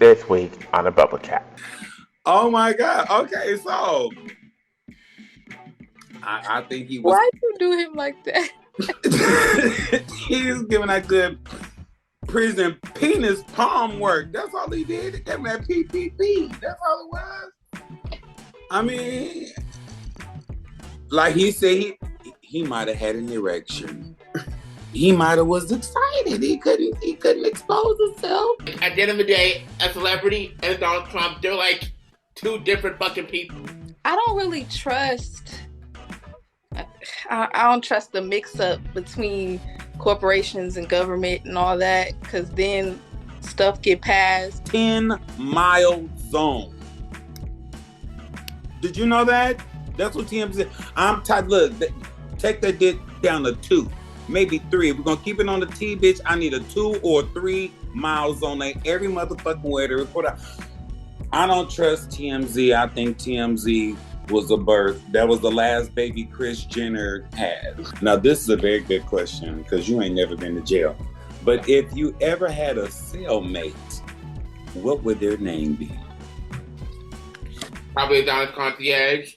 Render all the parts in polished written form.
this week on a Bubble Chat. Oh my God. Okay, so I think he was. Why you do him like that? He's giving that good prison penis palm work. That's all he did. He gave me that PPP. That's all it was. I mean, like he said, he might have had an erection. He might have was excited. He couldn't expose himself. At the end of the day, a celebrity and Donald Trump, they're like two different fucking people. I don't really trust. I don't trust the mix-up between corporations and government and all that, because then stuff get passed. 10-mile zone. Did you know that? That's what TM said. I'm tired. Look, take that dick down to 2, maybe 3. If we're gonna keep it on the T, bitch, I need a 2 or 3 mile zone. Every motherfucking way to report out. I don't trust TMZ. I think TMZ was a birth. That was the last baby Kris Jenner had. Now, this is a very good question because you ain't never been to jail. But if you ever had a cellmate, what would their name be? Probably Adonis Concierge.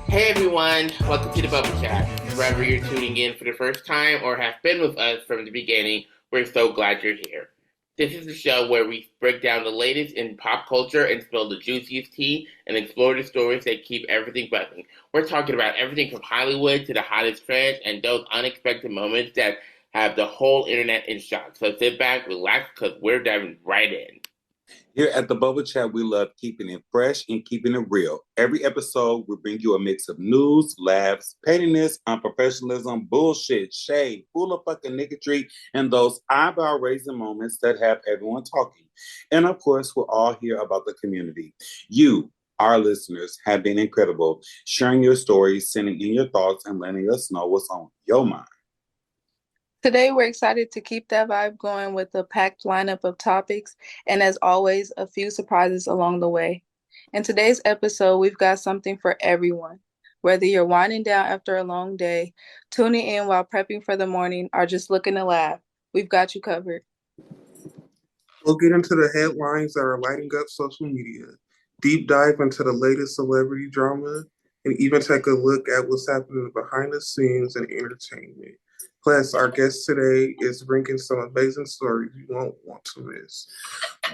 Hey everyone, welcome to the Bubble Chat. Wherever you're tuning in for the first time or have been with us from the beginning, we're so glad you're here. This is the show where we break down the latest in pop culture and spill the juiciest tea and explore the stories that keep everything buzzing. We're talking about everything from Hollywood to the hottest trends and those unexpected moments that have the whole internet in shock. So sit back, relax, because we're diving right in. Here at the Bubble Chat, we love keeping it fresh and keeping it real. Every episode, we bring you a mix of news, laughs, pettiness, unprofessionalism, bullshit, shade, full of fucking niggotry, and those eyebrow-raising moments that have everyone talking. And of course, we're all here about the community. You, our listeners, have been incredible, sharing your stories, sending in your thoughts, and letting us know what's on your mind. Today, we're excited to keep that vibe going with a packed lineup of topics, and as always, a few surprises along the way. In today's episode, we've got something for everyone. Whether you're winding down after a long day, tuning in while prepping for the morning, or just looking to laugh, we've got you covered. We'll get into the headlines that are lighting up social media, deep dive into the latest celebrity drama, and even take a look at what's happening behind the scenes in entertainment. Plus, our guest today is bringing some amazing stories you won't want to miss.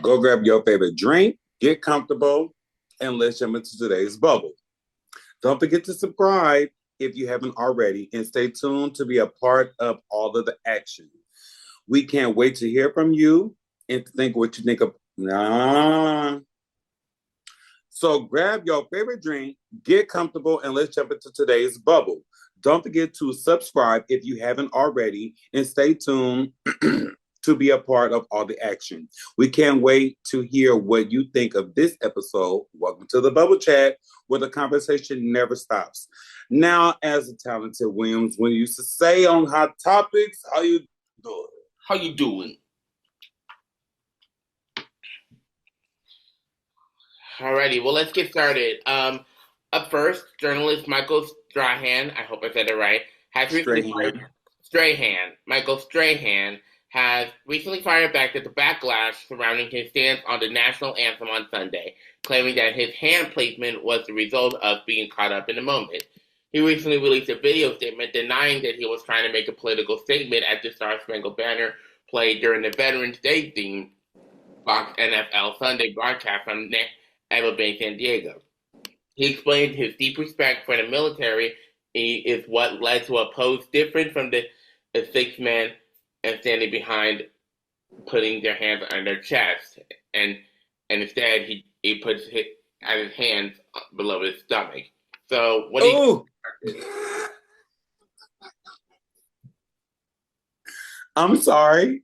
Go grab your favorite drink, get comfortable, and let's jump into today's bubble. Don't forget to subscribe if you haven't already, and stay tuned to be a part of all of the action. We can't wait to hear from you and to think what you think of. So grab your favorite drink, get comfortable, and let's jump into today's bubble. Don't forget to subscribe if you haven't already, and stay tuned to be a part of all the action. We can't wait to hear what you think of this episode. Welcome to the Bubble Chat, where the conversation never stops. Now, as a talented Williams, when you used to say on Hot Topics, how you doing? How you doing? Alrighty, well, let's get started. Up first, journalist Michael Strahan, I hope I said it right, Michael Strahan has recently fired back at the backlash surrounding his stance on the National Anthem on Sunday, claiming that his hand placement was the result of being caught up in the moment. He recently released a video statement denying that he was trying to make a political statement at the Star Spangled Banner played during the Veterans Day themed Fox NFL Sunday broadcast from Eva Bay, San Diego. He explained his deep respect for the military is what led to a pose different from the 6 men and standing behind, putting their hands on their chest, and instead he puts his hands below his stomach. So what do you? I'm sorry.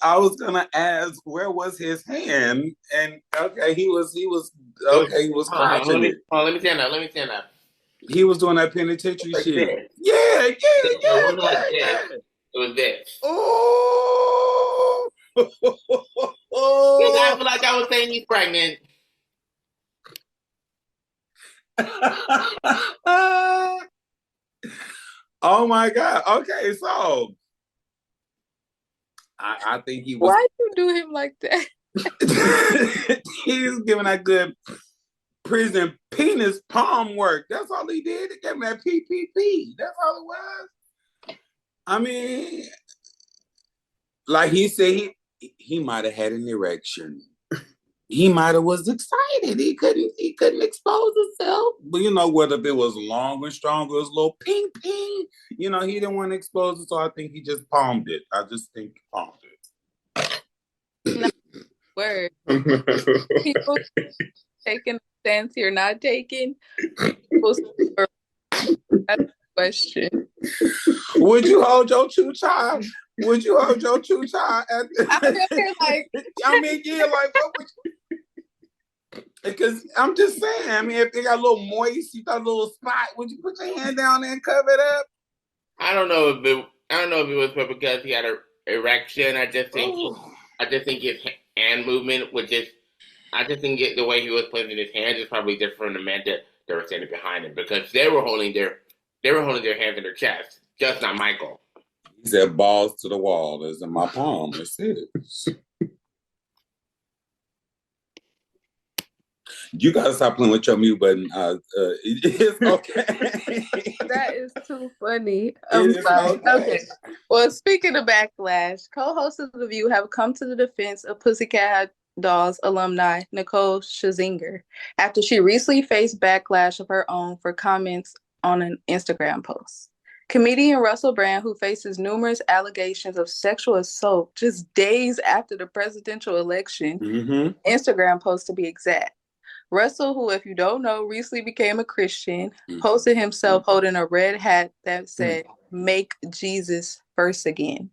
I was gonna ask where was his hand, and okay, he was crouching it. Oh, let me stand up. He was doing that penitentiary like shit. This. Yeah. It was this. Oh. Because I feel like I was saying he's pregnant. Oh my God. Okay, so I think he was. Why you do him like that? He's giving that good prison penis palm work. That's all he did. He gave me that PPP. That's all it was. I mean, like he said, he might have had an erection. He might have was excited. He couldn't expose himself. But you know, whether it was long and strong, it was a little ping ping. You know, he didn't want to expose it, so I think he just palmed it. I just think he palmed it. No, word. People taking a stance you're not taking. That's the question. Would you hold your child? Would you hold your child? Like, I mean, yeah, like what would you? Because I'm just saying, I mean, if they got a little moist, you got a little spot, would you put your hand down there and cover it up? I don't know if it was because he had an erection. I just think his hand movement was just. I just think the way he was placing his hands is probably different from the men that were standing behind him, because they were holding their hands in their chest, just not Michael. He said, "Balls to the wall is in my palm." That's it. You gotta stop playing with your mute button. It's okay. That is too funny. I'm sorry. Okay. Well, speaking of backlash, co-hosts of The View have come to the defense of Pussycat Dolls alumni Nicole Scherzinger after she recently faced backlash of her own for comments on an Instagram post. Comedian Russell Brand, who faces numerous allegations of sexual assault just days after the presidential election, Instagram post to be exact. Russell, who, if you don't know, recently became a Christian, posted himself holding a red hat that said, "Make Jesus First Again."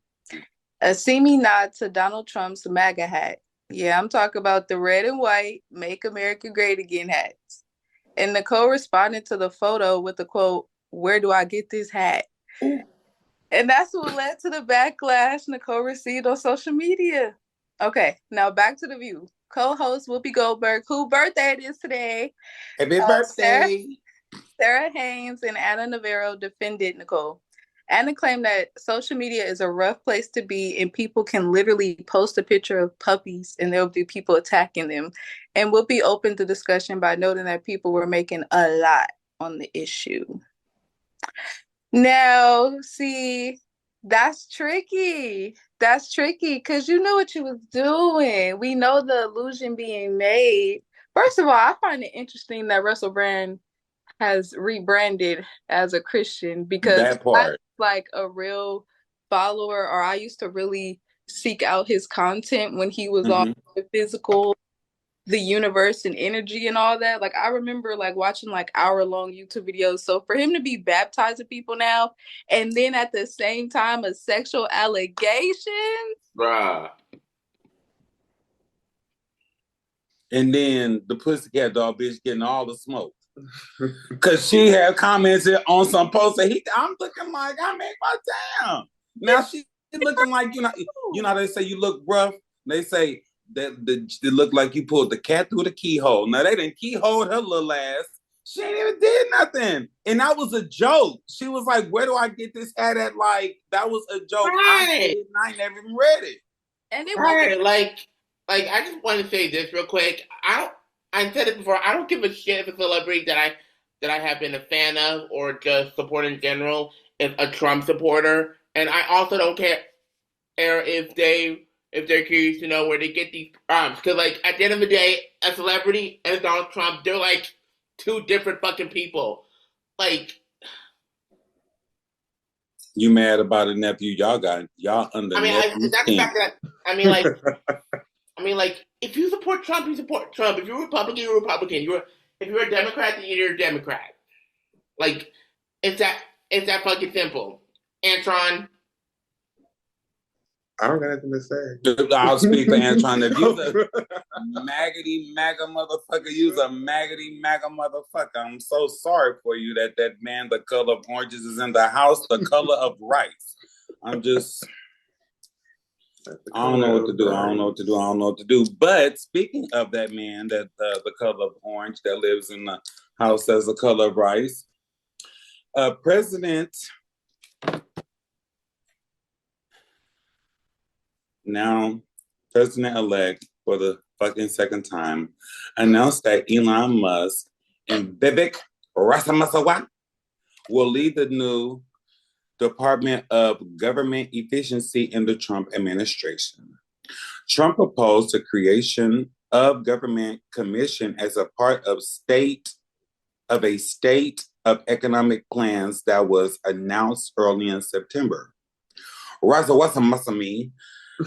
A seeming nod to Donald Trump's MAGA hat. Yeah, I'm talking about the red and white Make America Great Again hats. And Nicole responded to the photo with the quote, "Where do I get this hat?" And that's what led to the backlash Nicole received on social media. Okay, now back to The View. Co-host Whoopi Goldberg, whose birthday it is today. Happy birthday. Sarah Haynes and Anna Navarro defended Nicole. Anna claimed that social media is a rough place to be, and people can literally post a picture of puppies and there'll be people attacking them. And Whoopi opened the discussion by noting that people were making a lot on the issue. Now, see, that's tricky. That's tricky because you knew what you was doing. We know the illusion being made. First of all, I find it interesting that Russell Brand has rebranded as a Christian, because I'm like a real follower, or I used to really seek out his content when he was on the physical, the universe and energy and all that. Like I remember like watching like hour-long YouTube videos. So for him to be baptizing people now, and then at the same time a sexual allegations, bruh. And then the Pussycat Doll bitch getting all the smoke. Cause she had commented on some post that I'm looking like I made my damn. Now she looking like you know they say you look rough. They say that it looked like you pulled the cat through the keyhole. Now they didn't keyhole her little ass. She ain't even did nothing, and that was a joke. She was like, "Where do I get this hat at?" Like that was a joke. Right. I never even read it. And it was like I just want to say this real quick. I said it before. I don't give a shit if a celebrity that I have been a fan of or just support in general is a Trump supporter, and I also don't care if they're curious to know where they get these because like at the end of the day, a celebrity and Donald Trump, they're like two different fucking people. Like, you mad about a nephew? Y'all under. I mean, that's the fact that I mean, like, if you support Trump, you support Trump. If you're Republican, you're Republican. If you're a Democrat, then you're a Democrat. Like, it's that fucking simple. Antron. I don't got anything to say. I'll speak for Antron. If you's a maggoty MAGA motherfucker, you's a maggoty MAGA motherfucker. I'm so sorry for you that man, the color of oranges is in the house, the color of rice. I'm just... I don't know what to do. I don't know what to do. I don't know what to do. But speaking of that man, that the color of orange that lives in the house as the color of rice, President now President-elect for the fucking second time announced that Elon Musk and Vivek Ramaswamy will lead the new Department of Government Efficiency in the Trump administration. Trump proposed the creation of government commission as a part of a state of economic plans that was announced early in September. Ramaswamy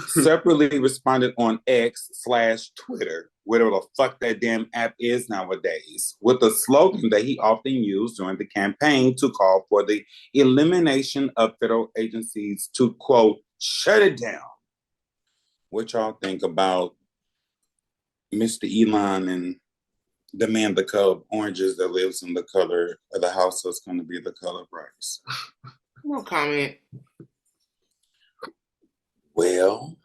separately responded on X/Twitter, whatever the fuck that damn app is nowadays, with a slogan that he often used during the campaign to call for the elimination of federal agencies to, quote, shut it down. What y'all think about Mr. Elon and the man, the color of oranges that lives in the color of the house that's going to be the color of rice? No comment. Well,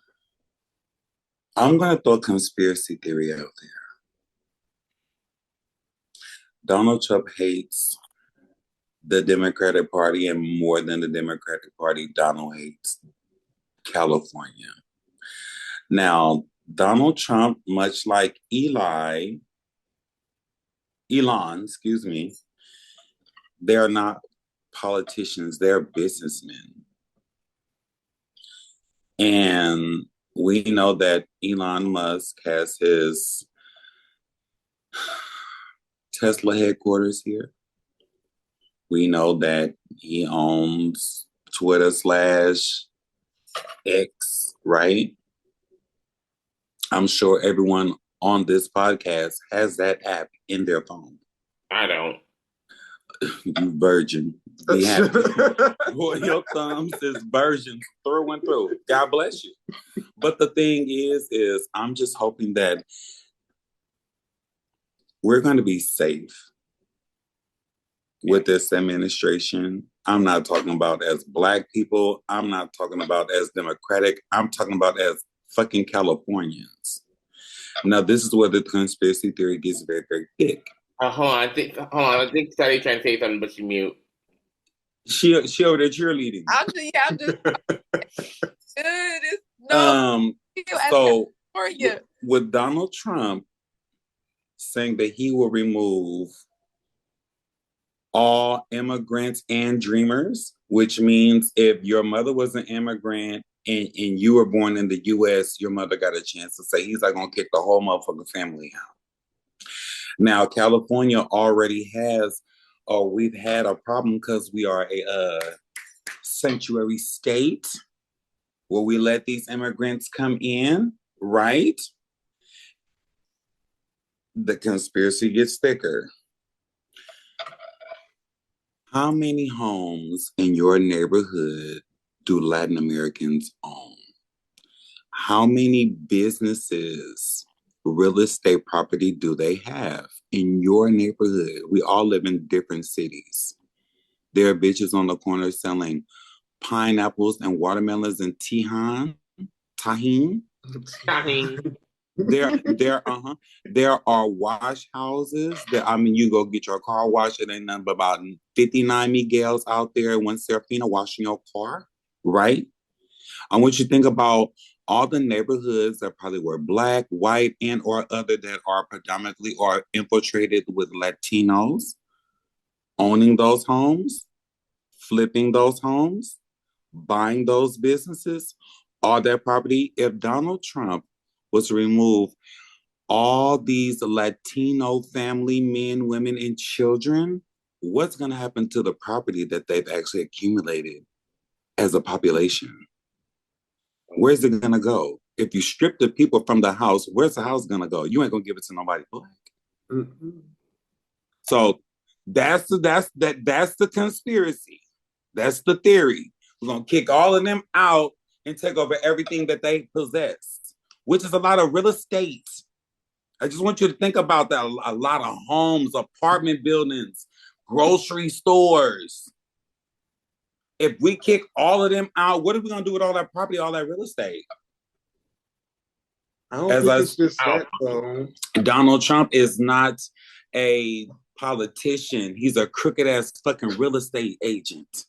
I'm going to throw a conspiracy theory out there. Donald Trump hates the Democratic Party, and more than the Democratic Party, Donald hates California. Now, Donald Trump, much like Elon, they're not politicians, they're businessmen. And we know that Elon Musk has his Tesla headquarters here. We know that he owns Twitter/X, right? I'm sure everyone on this podcast has that app in their phone. I don't. You virgin. Be happy. Boy, your thumbs is virgin through and through. God bless you. But the thing is I'm just hoping that we're going to be safe with this administration. I'm not talking about as Black people. I'm not talking about as Democratic. I'm talking about as fucking Californians. Now, this is where the conspiracy theory gets very, very thick. Hold on. I think Sally's trying to say something, but she mute. She over there cheerleading. I'm just so with Donald Trump saying that he will remove all immigrants and dreamers, which means if your mother was an immigrant and you were born in the U.S., your mother got a chance to say he's like gonna kick the whole motherfucking family out. Now, California already has, or we've had a problem because we are a sanctuary state where we let these immigrants come in, right? The conspiracy gets thicker. How many homes in your neighborhood do Latin Americans own? How many businesses, real estate property do they have in your neighborhood? We all live in different cities. There are bitches on the corner selling pineapples and watermelons and tahine. There are wash houses that, you go get your car washed. It ain't nothing but about 59 Miguels out there, one Serafina washing your car, right? I want you to think about all the neighborhoods that probably were Black, white, and or other that are predominantly or infiltrated with Latinos, owning those homes, flipping those homes, buying those businesses, all that property. If Donald Trump was to remove all these Latino family men, women, and children, what's going to happen to the property that they've actually accumulated as a population? Where's it going to go? If you strip the people from the house, where's the house going to go? You ain't going to give it to nobody Black. Mm-hmm. So that's the conspiracy. That's the theory. We're going to kick all of them out and take over everything that they possess, which is a lot of real estate. I just want you to think about that. A lot of homes, apartment buildings, grocery stores. If we kick all of them out, what are we going to do with all that property, all that real estate? I don't think it's just that, though. Donald Trump is not a politician. He's a crooked ass fucking real estate agent.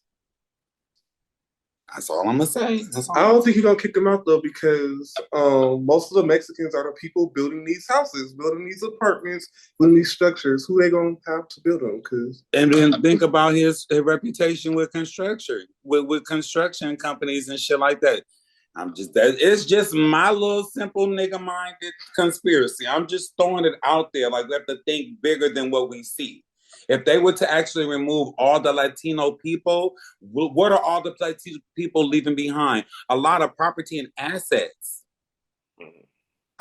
That's all I'm gonna say. I don't think he's gonna kick them out though, because most of the Mexicans are the people building these houses, building these apartments, building these structures. Who they gonna have to build them? And then think about his reputation with construction, with construction companies and shit like that. It's just my little simple nigga-minded conspiracy. I'm just throwing it out there. Like, we have to think bigger than what we see. If they were to actually remove all the Latino people, what are all the Latino people leaving behind? A lot of property and assets.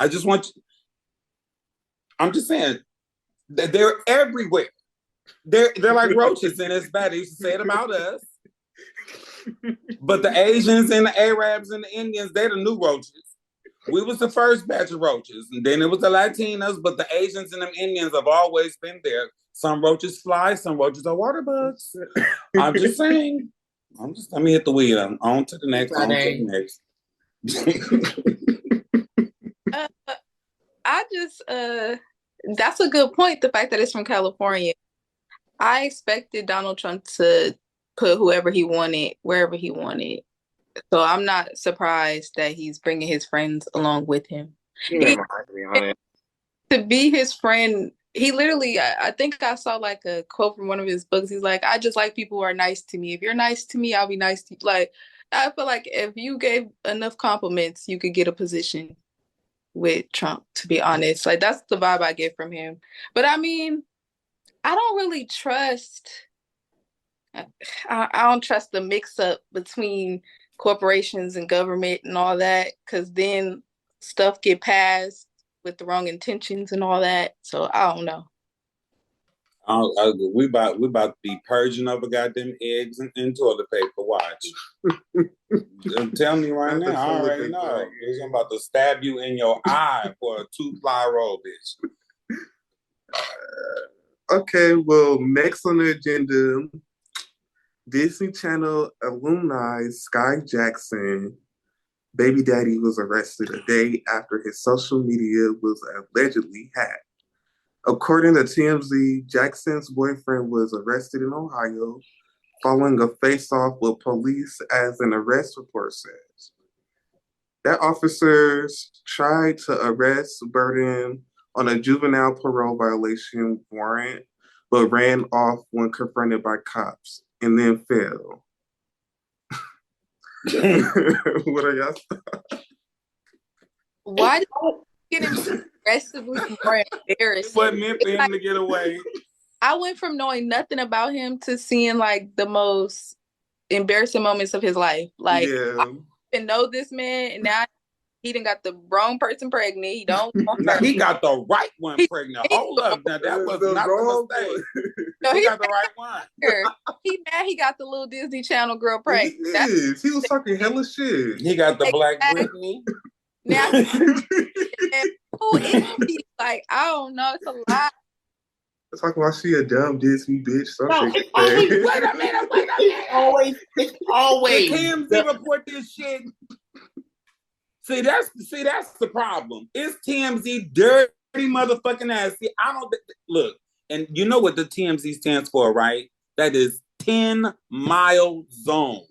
I'm just saying, they're everywhere. They're like roaches, and it's bad. They used to say it about us. But the Asians and the Arabs and the Indians, they're the new roaches. We was the first batch of roaches, and then it was the Latinos, but the Asians and the Indians have always been there. Some roaches fly, some roaches are water bugs. I'm just saying. Let me hit the wheel. On to the next. That's a good point, the fact that it's from California. I expected Donald Trump to put whoever he wanted, wherever he wanted. So I'm not surprised that he's bringing his friends along with him. To be his friend, he literally, I think I saw like a quote from one of his books. He's like, I just like people who are nice to me. If you're nice to me, I'll be nice to you. Like, I feel like if you gave enough compliments, you could get a position with Trump, to be honest. Like, that's the vibe I get from him. But I mean, I don't really trust, I don't trust the mix-up between corporations and government and all that, because then stuff get passed with the wrong intentions and all that. So I don't know. We about to be purging over goddamn eggs and toilet paper. Watch. I'm telling you right now, I already know. I'm about to stab you in your eye for a 2-ply roll, bitch. Okay, well, next on the agenda, Disney Channel alumni Sky Jackson, baby daddy, was arrested a day after his social media was allegedly hacked. According to TMZ, Jackson's boyfriend was arrested in Ohio following a face-off with police, as an arrest report says. That officers tried to arrest Burden on a juvenile parole violation warrant, but ran off when confronted by cops and then fell. What are y'all thoughts? Why did you get him so aggressively more embarrassed? What meant for him to get away? I went from knowing nothing about him to seeing like the most embarrassing moments of his life. Like, yeah. I didn't know this man, and now he done got the wrong person pregnant. He don't want her. He got the right one pregnant. Hold up. Now, that was not the mistake. No, he got the right one. He mad he got the little Disney Channel girl pregnant. He was talking hella shit. He got the black Britney. Now, who is he? Like, I don't know. It's a lot. Talking about she a dumb Disney bitch. Wait a minute. Always. TMZ report this shit. See, that's the problem. It's TMZ dirty motherfucking ass. See, I don't look, and you know what the TMZ stands for, right? That is 10-mile zone.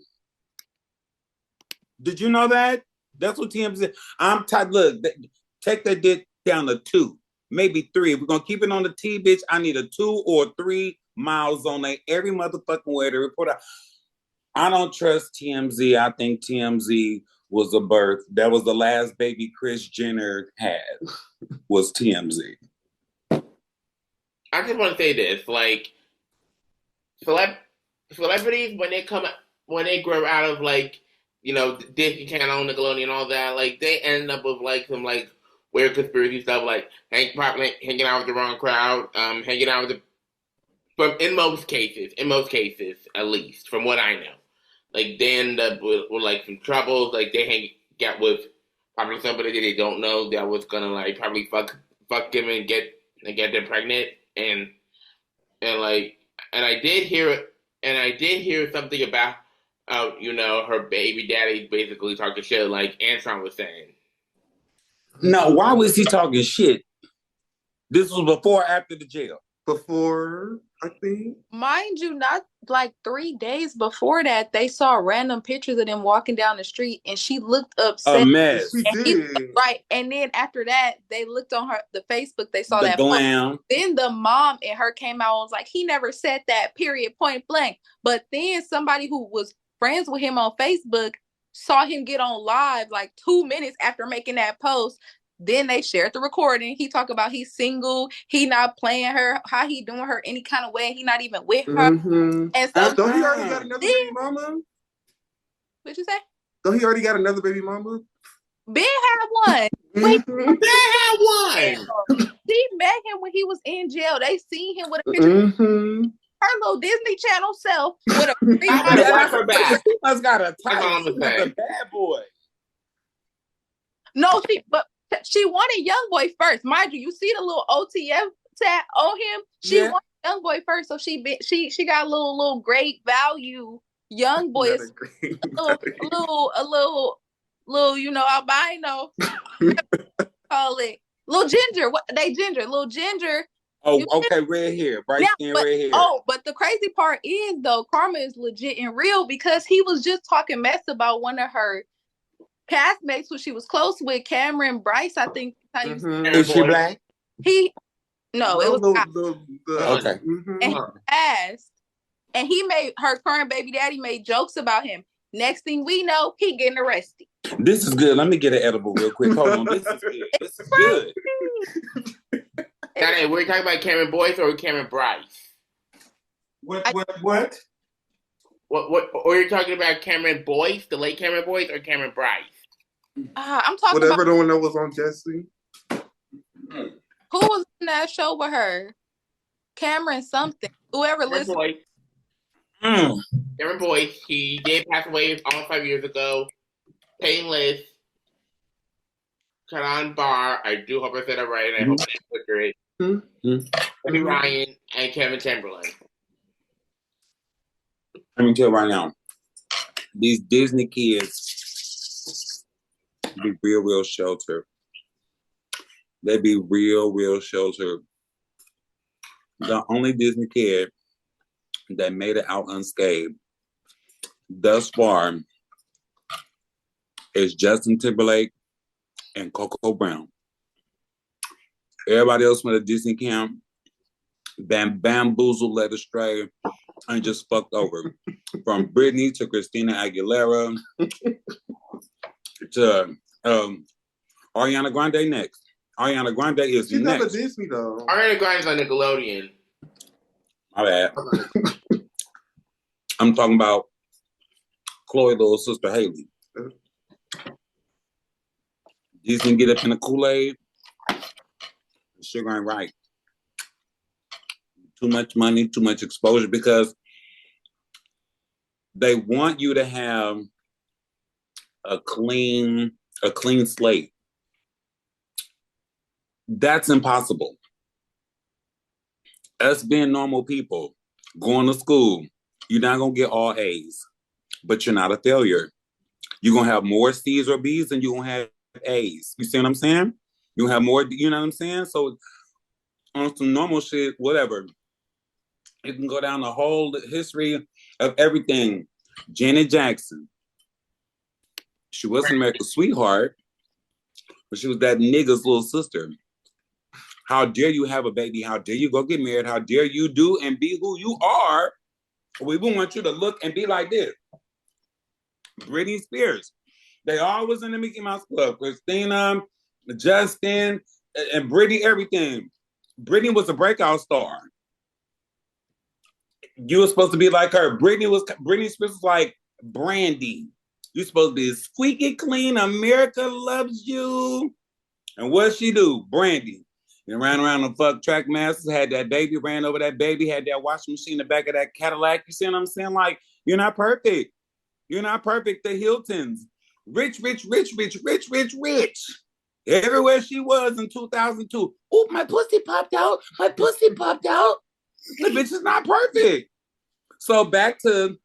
Did you know that? That's what TMZ. I'm tired. Look, take that dick down to 2, maybe 3. If we're gonna keep it on the T, bitch, I need a 2 or 3 miles on there every motherfucking way to report out. I don't trust TMZ. I think TMZ was a birth. That was the last baby Kris Jenner had, was TMZ. I just want to say this, like, celebrities, when they grow out of, like, you know, Disney Channel, Nickelodeon, all that, like, they end up with, like, some, like, weird conspiracy stuff, like, hanging out with the wrong crowd, hanging out with in most cases, at least, from what I know. Like, they end up with like, some troubles, like, they get with probably somebody that they don't know that was gonna, like, probably fuck them and get them pregnant, and I did hear something about, you know, her baby daddy basically talking shit, like Antron was saying. No, why was he talking shit? This was before or after the jail? Before, I think. Mind you, not like 3 days before that, they saw random pictures of them walking down the street, and she looked upset. A mess. She did. Right. And then after that, they looked on the Facebook, they saw the that glam. post. Then the mom and her came out and was like, he never said that, period, point blank. But then somebody who was friends with him on Facebook saw him get on live like 2 minutes after making that post. Then they shared the recording. He talked about he's single, he not playing her, how he doing her any kind of way, he not even with her. Mm-hmm. And so don't he already got another baby mama? What'd you say? Don't he already got another baby mama? Ben had one. Wait, Ben had one. She met him when he was in jail. They seen him with a picture mm-hmm. of her little Disney Channel self with a her back. She must got a My mom type. was She's a bad boy. No, she wanted YoungBoy first. Mind you, you see the little OTF tag on him. She wanted YoungBoy first, so she got a little great value YoungBoy. A little, you know, albino. Call it little ginger. What they ginger? Little ginger. Oh, okay, red hair, bright skin, red hair. Oh, but the crazy part is though, Karma is legit and real because he was just talking mess about one of her castmates who she was close with, Cameron Bryce, I think. Is she black? It was okay. And he asked, and he made her current baby daddy made jokes about him. Next thing we know, he getting arrested. This is good. Let me get an edible real quick. Hold on. This is good. This is good. Now, we're talking about Cameron Boyce or Cameron Bryce? What? Or you're talking about Cameron Boyce, the late Cameron Boyce, or Cameron Bryce? I'm talking whatever about the one that was on Jesse. Who was in that show with her? Cameron something. Whoever listened. Cameron Boyce. He did pass away almost 5 years ago. Painless. Karan Barr. I do hope I said that right, and I hope I didn't butcher it. Debbie Ryan and Kevin Chamberlain. Let me tell you right now, these Disney kids be real sheltered. They be real sheltered. The only Disney kid that made it out unscathed thus far is Justin Timberlake and Coco Brown. Everybody else went to Disney camp, bamboozled, led astray, and just fucked over. From Britney to Christina Aguilera to Ariana Grande next. Ariana Grande is She's next. not a Disney though. Ariana Grande's on Nickelodeon. My bad. I'm talking about Chloe's little sister Haley. Disney get up in the Kool-Aid. Sugar ain't right. Too much money, too much exposure, because they want you to have a clean slate. That's impossible. Us being normal people, going to school, you're not going to get all A's, but you're not a failure. You're going to have more C's or B's than you're going to have A's. You see what I'm saying? You'll have more, you know what I'm saying? So on some normal shit, whatever. You can go down the whole history of everything. Janet Jackson. She wasn't America's sweetheart, but she was that nigga's little sister. How dare you have a baby? How dare you go get married? How dare you do and be who you are? We want you to look and be like this. Britney Spears. They all was in the Mickey Mouse Club. Christina, Justin, and Britney, everything. Britney was a breakout star. You were supposed to be like her. Britney Spears was like Brandy. You're supposed to be squeaky clean. America loves you. And what she do? Brandy. And ran around the fuck track masters, had that baby, ran over that baby, had that washing machine in the back of that Cadillac. You see what I'm saying? Like, you're not perfect. You're not perfect. The Hiltons. Rich. Everywhere she was in 2002. Oh, my pussy popped out. The bitch is not perfect. So back to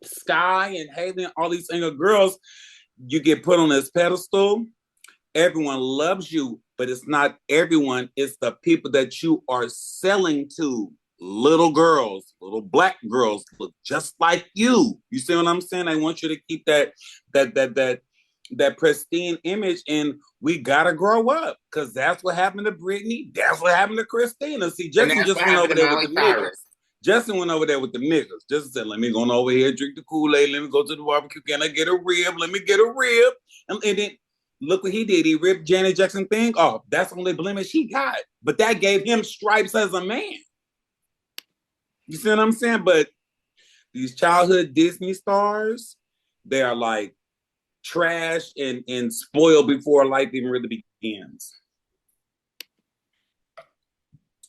Sky and Haley and all these single girls, you get put on this pedestal Everyone loves you, but it's not everyone. It's the people that you are selling to. Little girls, little black girls look just like you. You see what I'm saying? I want you to keep that pristine image, and we gotta grow up, because that's what happened to Brittany. That's what happened to Christina. See, Justin just went over there with the niggas. Justin went over there with the niggas. Justin said, let me go over here, drink the Kool-Aid, let me go to the barbecue. Can I get a rib? Let me get a rib. And then look what he did. He ripped Janet Jackson thing off. That's the only blemish he got. But that gave him stripes as a man. You see what I'm saying? But these childhood Disney stars, they are like trash and spoiled before life even really begins.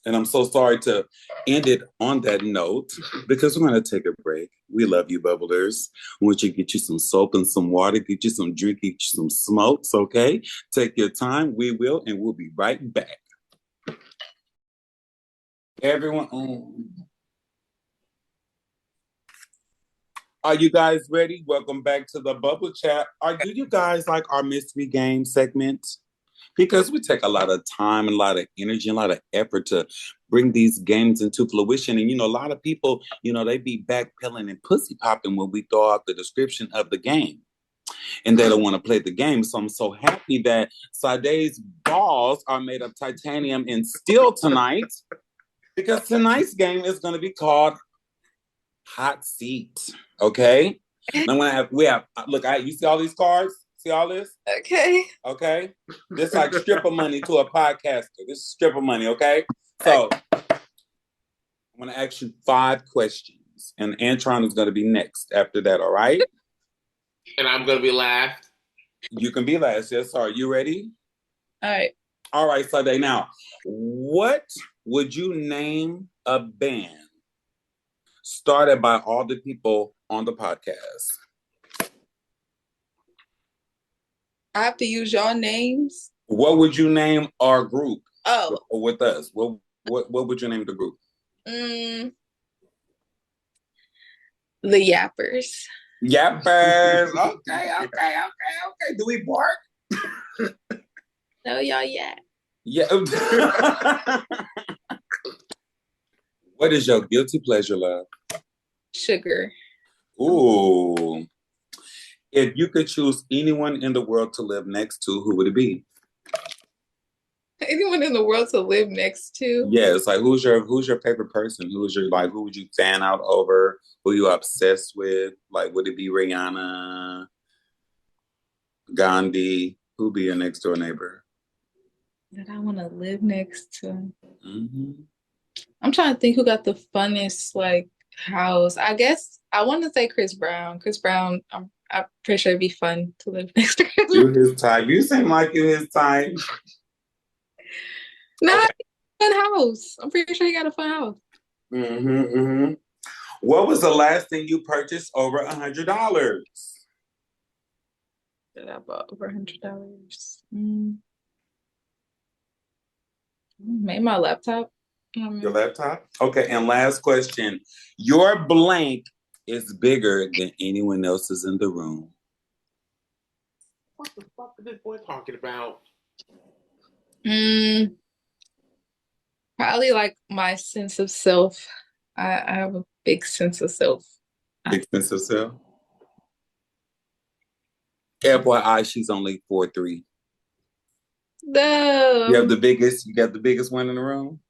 And I'm so sorry to end it on that note, because we're going to take a break. We love you, bubblers. I want you to get you some soap and some water, get you some drink, get you some smokes, okay? Take your time. We will, and we'll be right back. Everyone, are you guys ready? Welcome back to the Bubble Chat. Do you guys like our mystery game segment? Because we take a lot of time, a lot of energy, a lot of effort to bring these games into fruition. And, a lot of people, they be backpedaling and pussy popping when we throw out the description of the game. And they don't want to play the game. So I'm so happy that Sade's balls are made of titanium and steel tonight. Because tonight's game is going to be called Hot Seat. Okay? And I'm going to have, you see all these cards? See all this? Okay. This is like stripper money to a podcaster. This is stripper money, okay? So I'm going to ask you 5 questions, and Antron is going to be next after that, all right? And I'm going to be last. You can be last, yes, sir. You ready? All right. All right, Sade. Now, what would you name a band started by all the people on the podcast? I have to use your names? What would you name our group? Oh. With us? What would you name the group? The Yappers. Yappers. Okay. Do we bark? No, y'all yet. Yeah. What is your guilty pleasure, love? Sugar. Ooh. If you could choose anyone in the world to live next to, who would it be? Anyone in the world to live next to? Yeah, it's like who's your favorite person? Who would you fan out over? Who you obsessed with? Like, would it be Rihanna, Gandhi? Who'd be your next door neighbor? That I want to live next to. Mm-hmm. I'm trying to think who got the funnest house. I guess I want to say Chris Brown. Chris Brown, I'm pretty sure it'd be fun to live next to Chris Brown. You his type. You seem like you his type. No, okay. Fun house. I'm pretty sure he got a fun house. Mm-hmm. What was the last thing you purchased over $100? That I bought over $100. Maybe my laptop. Your laptop? Okay, and last question. Your blank is bigger than anyone else's in the room. What the fuck is this boy talking about? Probably my sense of self. I have a big sense of self. Big sense of self? FYI, she's only 4'3". No. You got the biggest one in the room?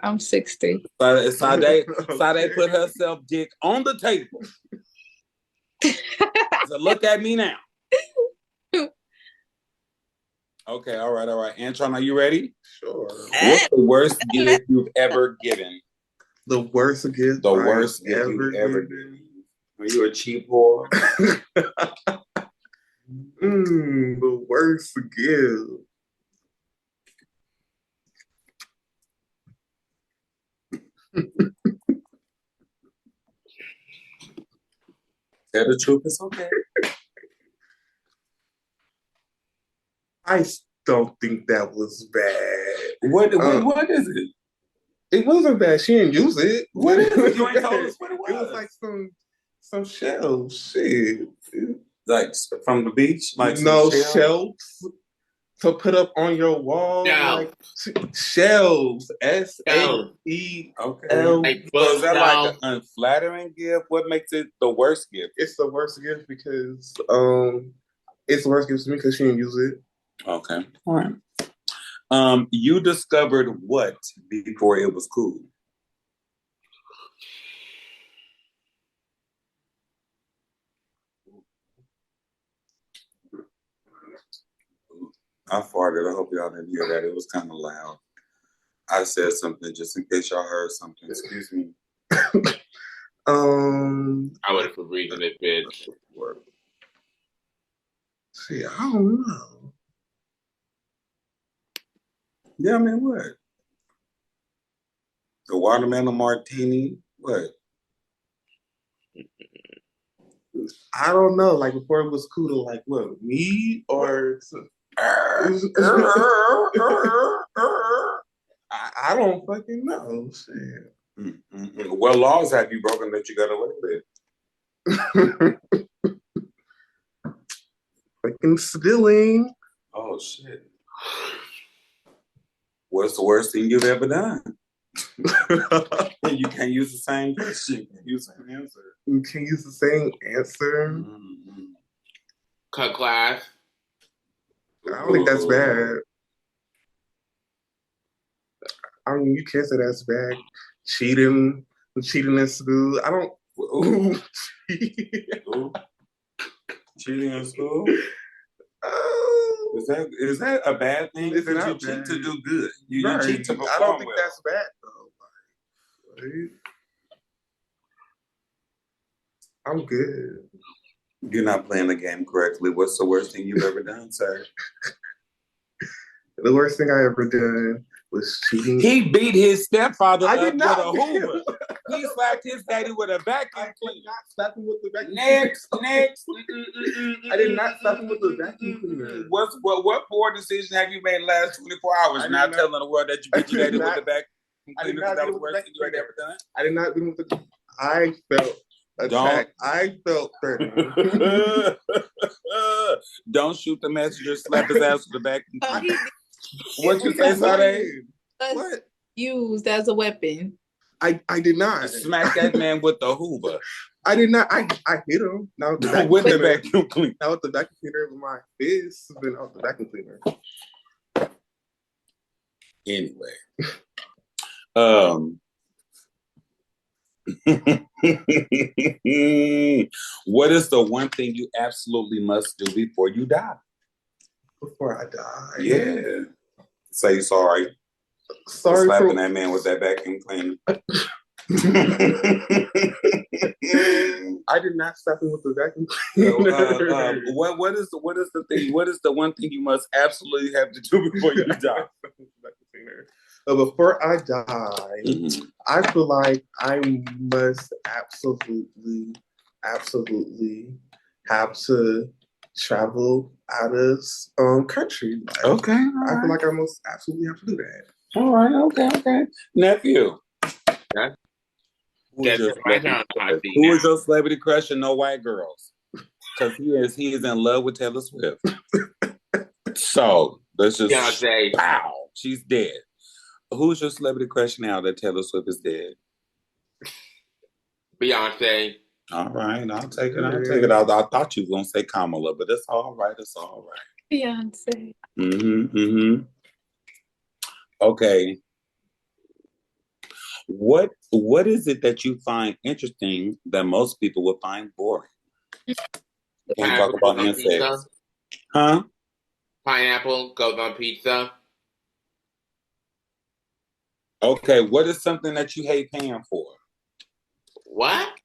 I'm 60. Sade put herself dick on the table. So look at me now. Okay, all right. Antron, are you ready? Sure. What's the worst gift you've ever given? The worst gift? The worst gift you've ever given. Are you a cheap whore? The worst gift. Tell the truth, it's okay. I don't think that was bad. What is it? It wasn't bad. She didn't use it. What is it? You ain't told us what it was. It was like some shells. Shit. Like from the beach? Like no shells? shelves to put up on your wall. Shelves. Like shelves. S-A-E. Okay. Like So is that like bookshelves. an unflattering gift? What makes it the worst gift? It's the worst gift because it's the worst gift to me because she didn't use it. Okay. All right. You discovered what before it was cool? I farted. I hope y'all didn't hear that. It was kind of loud. I said something just in case y'all heard something. Excuse me. I would have agreed with it, bitch. See, I don't know. Yeah, I mean, what? The watermelon martini? What? I don't know. Like before it was cool to like what, me or I don't fucking know. Shit. What laws have you broken that you got away with? Fucking stealing. Oh shit. What's the worst thing you've ever done? You can't use the same question. You can't use the same answer. You can't use the same answer. Mm-hmm. Cut class. I don't think that's bad. I mean, you can't say that's bad. Cheating in school. I don't. Ooh. Cheating in school? Is that a bad thing? It's not you bad. cheat to do good. You Right. cheat to perform I don't think well. that's bad though. Right? I'm good. You're not playing the game correctly. What's the worst thing you've ever done, sir? The worst thing I ever done was cheating. He beat his stepfather I up did not with a Hoover. He slapped his daddy with a vacuum I cleaner. did not slap him with the vacuum Next. I did not slap him with the vacuum cleaner. What poor decision have you made in the last 24 hours? Not telling the world that you beat your daddy with the vacuum cleaner because that was the worst thing you had ever done? I did not beat him with the. I felt attacked. I felt threatened. Don't shoot the messenger. Slap his ass with the vacuum cleaner. What you say, Sade? What? Used as a weapon. I did not. Smack that man with the Hoover. I did not. I hit him. Now with the vacuum with cleaner. The vacuum cleaner. Now with the vacuum cleaner with my fist has been out the vacuum cleaner. Anyway. What is the one thing you absolutely must do before you die? Before I die? Yeah. Say sorry. Sorry for slapping for that man with that vacuum cleaner. I did not slap him with the vacuum cleaner. What is the thing? What is the one thing you must absolutely have to do before you die? Before I die, I feel like I must absolutely have to travel out of country. Like, okay. I feel like I must absolutely have to do that. All right. Okay. Nephew. Yeah. Who is your celebrity crush and no white girls? Because he is in love with Taylor Swift. So let's just Beyonce. Wow, she's dead. Who's your celebrity crush now that Taylor Swift is dead? Beyonce. All right, I'll take it. I thought you were gonna say Kamala, but it's all right. Beyonce. Okay. What is it that you find interesting that most people would find boring? Can you talk about insects? Huh? Pineapple goes on pizza. Okay, what is something that you hate paying for? What?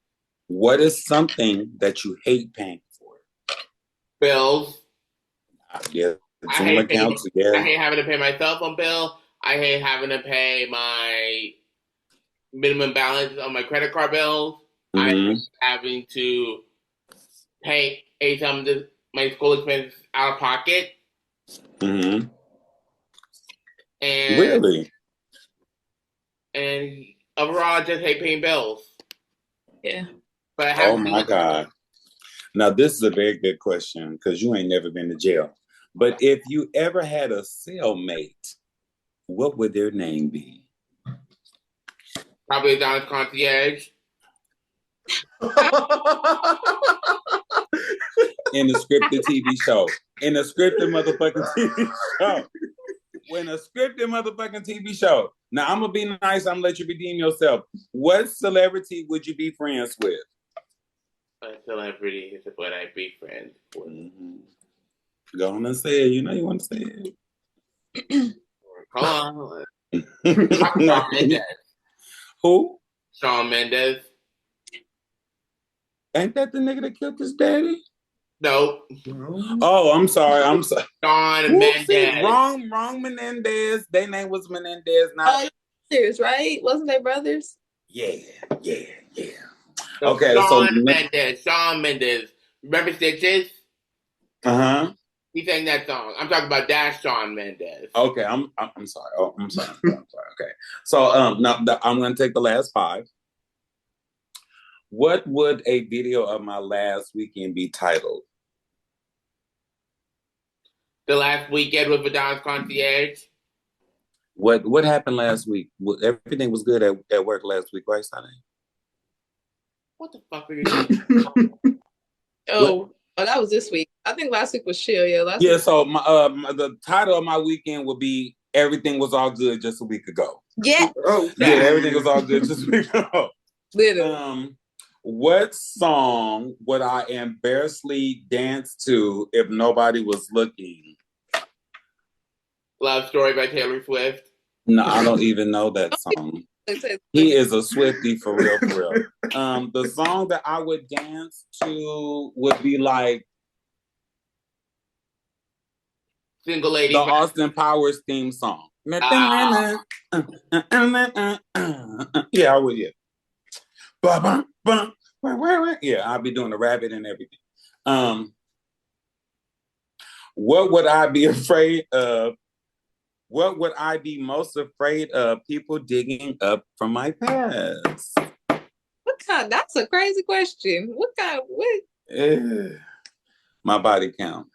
What is something that you hate paying for? Bills. Yeah, I hate having to pay my cell phone bill. I hate having to pay my minimum balance on my credit card bills. I hate having to pay some of my school expenses out of pocket. And really? And overall, I just hate paying bills. Yeah. But I have my God. Now, this is a very good question because you ain't never been to jail. But if you ever had a cellmate, what would their name be? Probably Don's concierge. In a scripted TV show. In a scripted motherfucking TV show. In a scripted motherfucking TV show. Now, I'm going to be nice. I'm going to let you redeem yourself. What celebrity would you be friends with? A celebrity is what I be friends with. Mm-hmm. Go on and say it. You know you want to say it. Hold on. Shawn Mendes. Who? Shawn Mendes. Ain't that the nigga that killed his daddy? No. Oh, I'm sorry. Shawn Mendes. Wrong Menendez. Their name was Menendez. Not brothers, right? Wasn't they brothers? Yeah. So Okay, Shawn Mendes. Remember Stitches? Uh-huh. He sang that song. I'm talking about that Shawn Mendes. Okay, I'm sorry. Oh, I'm sorry. Okay. So now I'm gonna take the last 5. What would a video of my last weekend be titled? The last weekend with Don's concierge. What happened last week? Everything was good at work last week, right, Sonny? What the fuck are you doing? That was this week. I think last week was chill. Yeah. So the title of my weekend would be "Everything Was All Good Just a Week Ago." Yeah. Oh, yeah. Everything was all good just a week ago. Literally. What song would I embarrassingly dance to if nobody was looking? Love Story by Taylor Swift. No, I don't even know that song. He is a Swiftie for real, for real. The song that I would dance to would be like Single Lady. The Austin Powers theme song. Yeah, I would, yeah. Yeah, I'll be doing the rabbit and everything. What would I be afraid of? What would I be most afraid of people digging up from my past? What kind? That's a crazy question. What? My body count.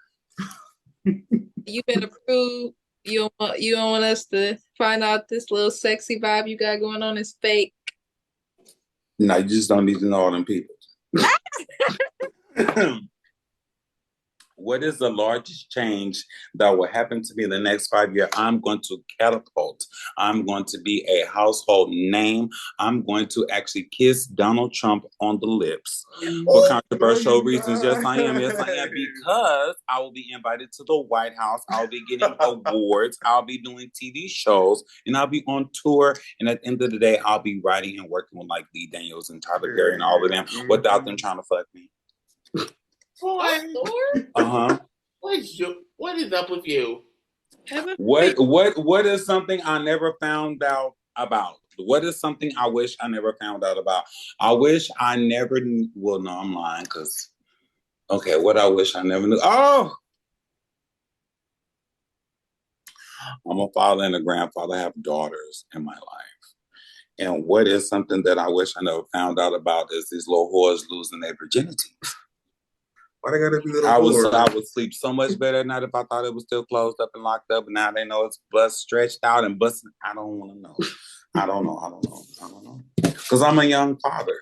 You been approved. You don't want us to find out this little sexy vibe you got going on is fake. No, you just don't need to know all them people. What is the largest change that will happen to me in the next 5 years? I'm going to catapult. I'm going to be a household name. I'm going to actually kiss Donald Trump on the lips for controversial reasons. Yes, I am. Yes, I am. Because I will be invited to the White House. I'll be getting awards. I'll be doing TV shows. And I'll be on tour. And at the end of the day, I'll be writing and working with like Lee Daniels and Tyler Perry and all of them without them trying to fuck me. Uh-huh. What is up with you? What is something I never found out about? What is something I wish I never found out about? I wish I never knew. Well, no, I'm lying because. Okay, what I wish I never knew. Oh, I'm a father and a grandfather. I have daughters in my life. And what is something that I wish I never found out about is these little whores losing their virginity. Why they gotta be little I would sleep so much better at night if I thought it was still closed up and locked up. And now they know it's stretched out and busting. I don't want to know. I don't know. Because I'm a young father.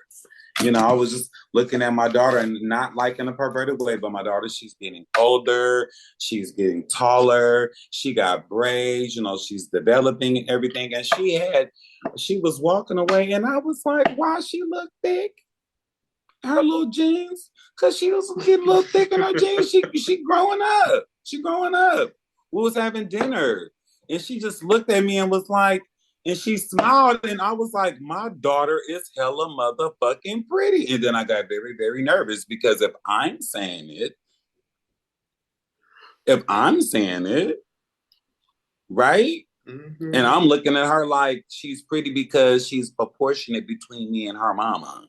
You know, I was just looking at my daughter and not like in a perverted way, but my daughter, she's getting older. She's getting taller. She got braids. You know, she's developing and everything. And she was walking away and I was like, why she look thick? Her little jeans, because she was getting a little thick in her jeans. She growing up. We was having dinner. And she just looked at me and was like, and she smiled. And I was like, my daughter is hella motherfucking pretty. And then I got very, very nervous because if I'm saying it, right? Mm-hmm. And I'm looking at her like she's pretty because she's proportionate between me and her mama.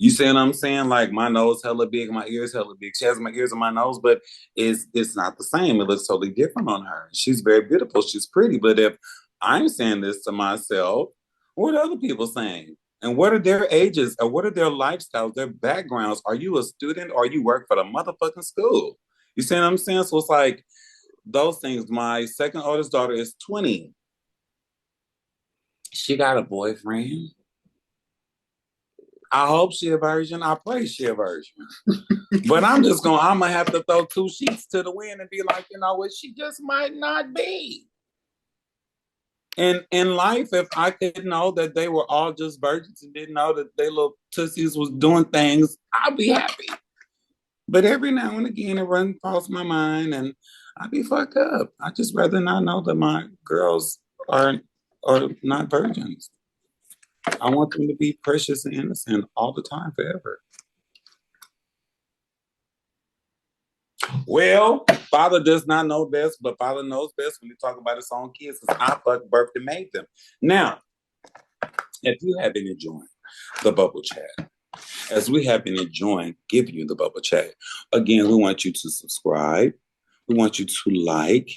You see what I'm saying? Like my nose hella big, my ears hella big. She has my ears and my nose, but it's not the same. It looks totally different on her. She's very beautiful. She's pretty. But if I'm saying this to myself, what are other people saying? And what are their ages? Or what are their lifestyles, their backgrounds? Are you a student or you work for the motherfucking school? You see what I'm saying? So it's like those things. My second oldest daughter is 20. She got a boyfriend. I hope she a virgin. I pray she a virgin. But I'm gonna have to throw two sheets to the wind and be like, you know what, she just might not be. And in life, if I could know that they were all just virgins and didn't know that they little tussies was doing things, I'd be happy. But every now and again, it runs across my mind and I'd be fucked up. I just rather not know that my girls are not virgins. I want them to be precious and innocent all the time, forever. Well, Father does not know best, but Father knows best when you talk about his own kids, because I fucked, birthed, and made them. Now, if you have been enjoying the Bubble Chat, as we have been enjoying giving you the Bubble Chat, again, we want you to subscribe. We want you to like.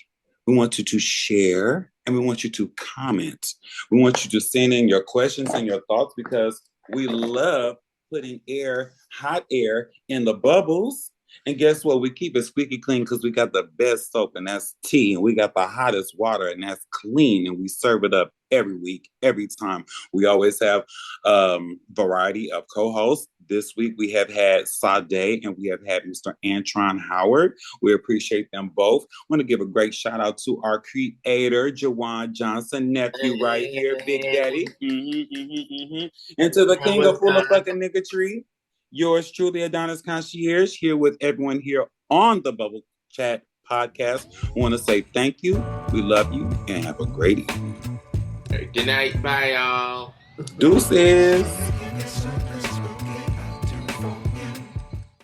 We want you to share. And we want you to comment. We want you to send in your questions and your thoughts, because we love putting hot air in the bubbles. And guess what? We keep it squeaky clean because we got the best soap, and that's tea. And we got the hottest water, and that's clean. And we serve it up every week, every time. We always have variety of co-hosts. This week we have had Sade and we have had Mr. Antron Howard. We appreciate them both. I want to give a great shout out to our creator, Jawan Johnson, nephew right here, Big Daddy. And to the king of full of fucking nigga tree, yours truly, Adonis Concierge, here with everyone here on the Bubble Chat podcast. I want to say thank you. We love you and have a great evening. Good night. Bye, y'all. Deuces.